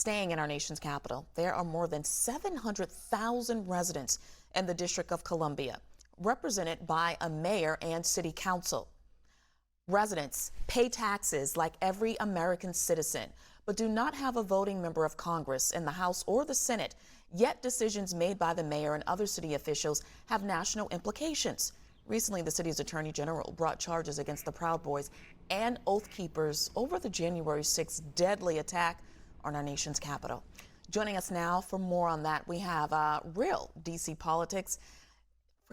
Staying in our nation's capital, there are more than 700,000 residents in the District of Columbia, represented by a mayor and city council. Residents pay taxes like every American citizen, but do not have a voting member of Congress in the House or the Senate. Yet decisions made by the mayor and other city officials have national implications. Recently, the city's attorney general brought charges against the Proud Boys and Oath Keepers over the January 6th deadly attack on our nation's capital. Joining us now for more on that, we have real D.C. politics.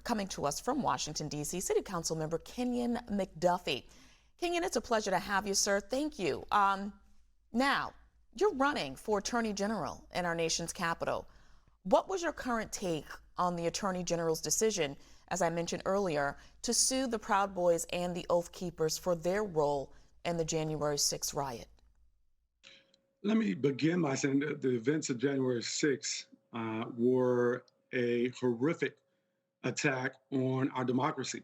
Coming to us from Washington, D.C., City Council member Kenyan McDuffie. Kenyan, it's a pleasure to have you, sir. Thank you. Now, you're running for Attorney General in our nation's capital. What was your current take on the Attorney General's decision, as I mentioned earlier, to sue the Proud Boys and the Oath Keepers for their role in the January 6th riot? Let me begin by saying that the events of January 6th were a horrific attack on our democracy.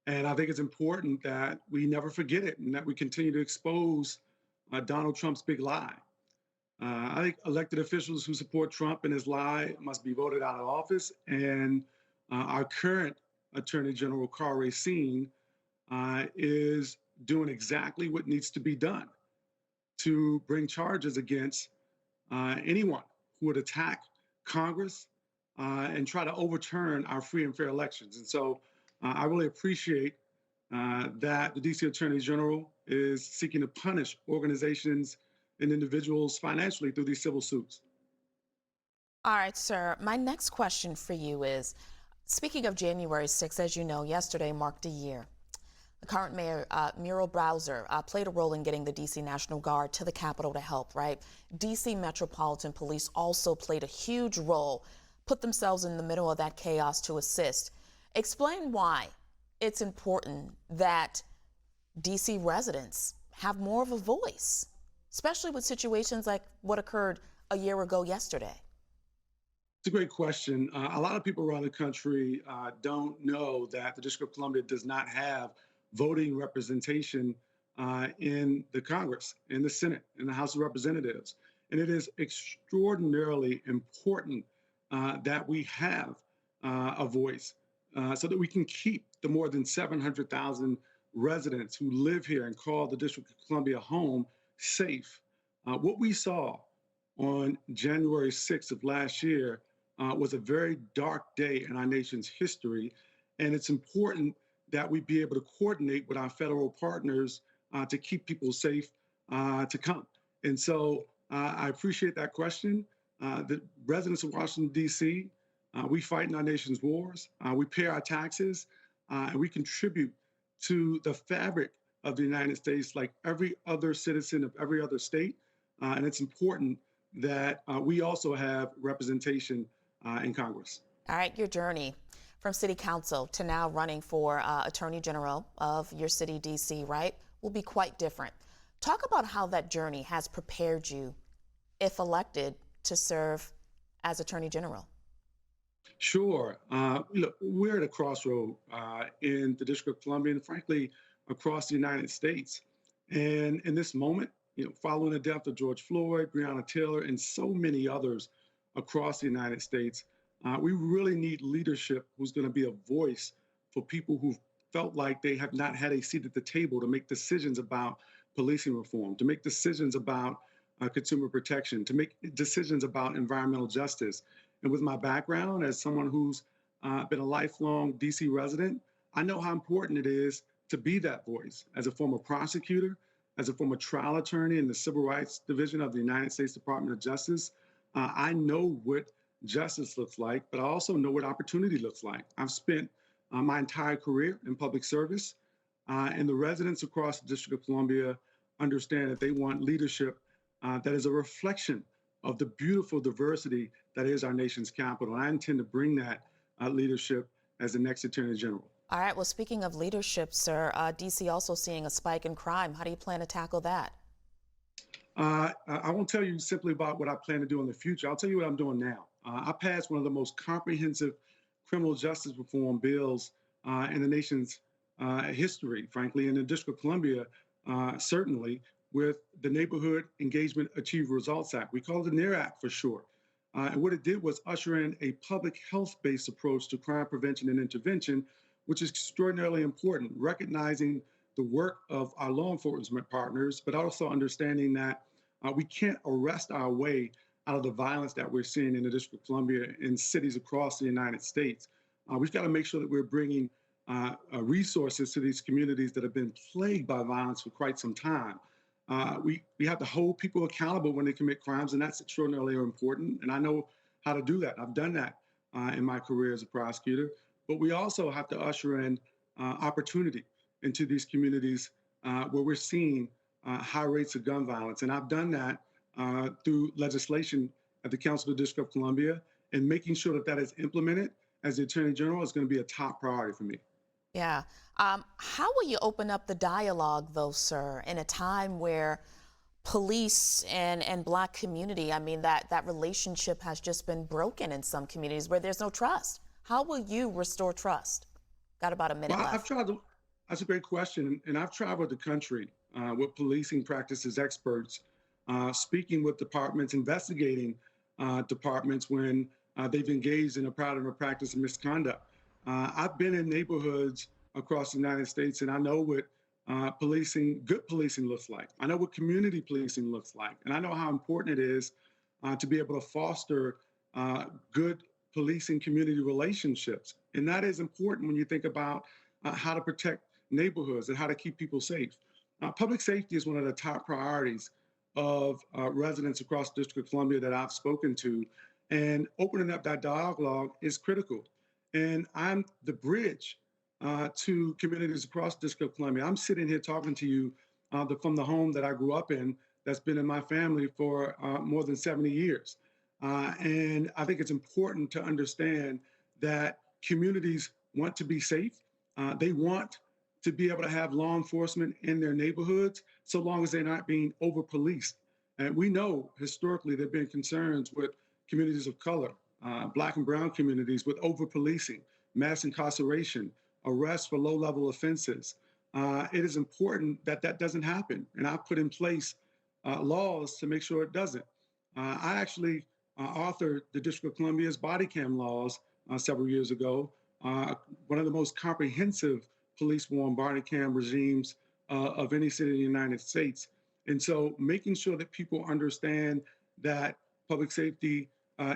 And I think it's important that we never forget it and that we continue to expose Donald Trump's big lie. I think elected officials who support Trump and his lie must be voted out of office. And our current Attorney General, Karl Racine, is doing exactly what needs to be done to bring charges against anyone who would attack Congress and try to overturn our free and fair elections. And so I really appreciate that the DC Attorney General is seeking to punish organizations and individuals financially through these civil suits. All right, sir. My next question for you is, speaking of January 6th, as you know, yesterday marked a year. The current mayor, Muriel Bowser, played a role in getting the D.C. National Guard to the Capitol to help, right? D.C. Metropolitan Police also played a huge role, put themselves in the middle of that chaos to assist. Explain why it's important that D.C. residents have more of a voice, especially with situations like what occurred a year ago yesterday. It's a great question. A lot of people around the country don't know that the District of Columbia does not have voting representation in the Congress, in the Senate, in the House of Representatives. And it is extraordinarily important that we have a voice so that we can keep the more than 700,000 residents who live here and call the District of Columbia home safe. What we saw on January 6th of last year was a very dark day in our nation's history. And it's important that we be able to coordinate with our federal partners to keep people safe to come. And so I appreciate that question. The residents of Washington, D.C., we fight in our nation's wars, we pay our taxes, and we contribute to the fabric of the United States like every other citizen of every other state. And it's important that we also have representation in Congress. All right, your journey from city council to now running for Attorney General of your city, D.C., right, will be quite different. Talk about how that journey has prepared you, if elected, to serve as Attorney General. Sure. Look, we're at a crossroad in the District of Columbia and frankly, across the United States. And in this moment, following the death of George Floyd, Breonna Taylor, and so many others across the United States, we really need leadership who's going to be a voice for people who felt like they have not had a seat at the table to make decisions about policing reform, to make decisions about consumer protection, to make decisions about environmental justice. And with my background as someone who's been a lifelong DC resident, I know how important it is to be that voice. As a former prosecutor, as a former trial attorney in the Civil Rights Division of the United States Department of Justice, I know what justice looks like, but I also know what opportunity looks like. I've spent my entire career in public service, and the residents across the District of Columbia understand that they want leadership that is a reflection of the beautiful diversity that is our nation's capital. And I intend to bring that leadership as the next Attorney General. All right, well, speaking of leadership, sir, D.C. also seeing a spike in crime. How do you plan to tackle that? I won't tell you simply about what I plan to do in the future. I'll tell you what I'm doing now. I passed one of the most comprehensive criminal justice reform bills in the nation's history, frankly. In the District of Columbia, certainly, with the Neighborhood Engagement Achieve Results Act. We call it the NEAR Act for short. And what it did was usher in a public health-based approach to crime prevention and intervention, which is extraordinarily important, recognizing the work of our law enforcement partners, but also understanding that we can't arrest our way out of the violence that we're seeing in the District of Columbia in cities across the United States. We've got to make sure that we're bringing resources to these communities that have been plagued by violence for quite some time. We have to hold people accountable when they commit crimes, and that's extraordinarily important. And I know how to do that. I've done that in my career as a prosecutor. But we also have to usher in opportunity into these communities where we're seeing high rates of gun violence. And I've done that through legislation at the Council of the District of Columbia, and making sure that that is implemented as the Attorney General is going to be a top priority for me. Yeah. How will you open up the dialogue, though, sir, in a time where police and Black community, I mean, that relationship has just been broken in some communities where there's no trust? How will you restore trust? Got about a minute left. That's a great question. And I've traveled the country with policing practices experts, speaking with departments, investigating departments when they've engaged in a pattern or practice of misconduct. I've been in neighborhoods across the United States, and I know what good policing looks like. I know what community policing looks like. And I know how important it is to be able to foster good policing community relationships. And that is important when you think about how to protect neighborhoods and how to keep people safe. Public safety is one of the top priorities of residents across the District of Columbia that I've spoken to. And opening up that dialogue is critical. And I'm the bridge to communities across the District of Columbia. I'm sitting here talking to you from the home that I grew up in, that's been in my family for more than 70 years. And I think it's important to understand that communities want to be safe. They want to be able to have law enforcement in their neighborhoods so long as they're not being over-policed. And we know historically there have been concerns with communities of color, Black and brown communities, with over-policing, mass incarceration, arrests for low-level offenses. It is important that that doesn't happen. And I've put in place laws to make sure it doesn't. I actually authored the District of Columbia's body cam laws several years ago, one of the most comprehensive police-worn body cam regimes of any city in the United States. And so making sure that people understand that public safety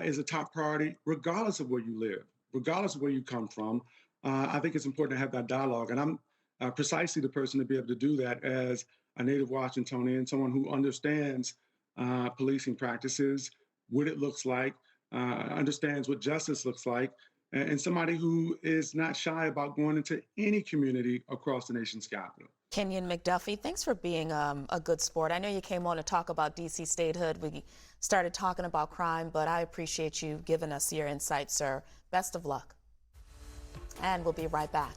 is a top priority, regardless of where you live, regardless of where you come from, I think it's important to have that dialogue. And I'm precisely the person to be able to do that as a native Washingtonian, someone who understands policing practices, what it looks like, understands what justice looks like, and somebody who is not shy about going into any community across the nation's capital. Kenyan McDuffie, thanks for being a good sport. I know you came on to talk about D.C. statehood. We started talking about crime, but I appreciate you giving us your insight, sir. Best of luck. And we'll be right back.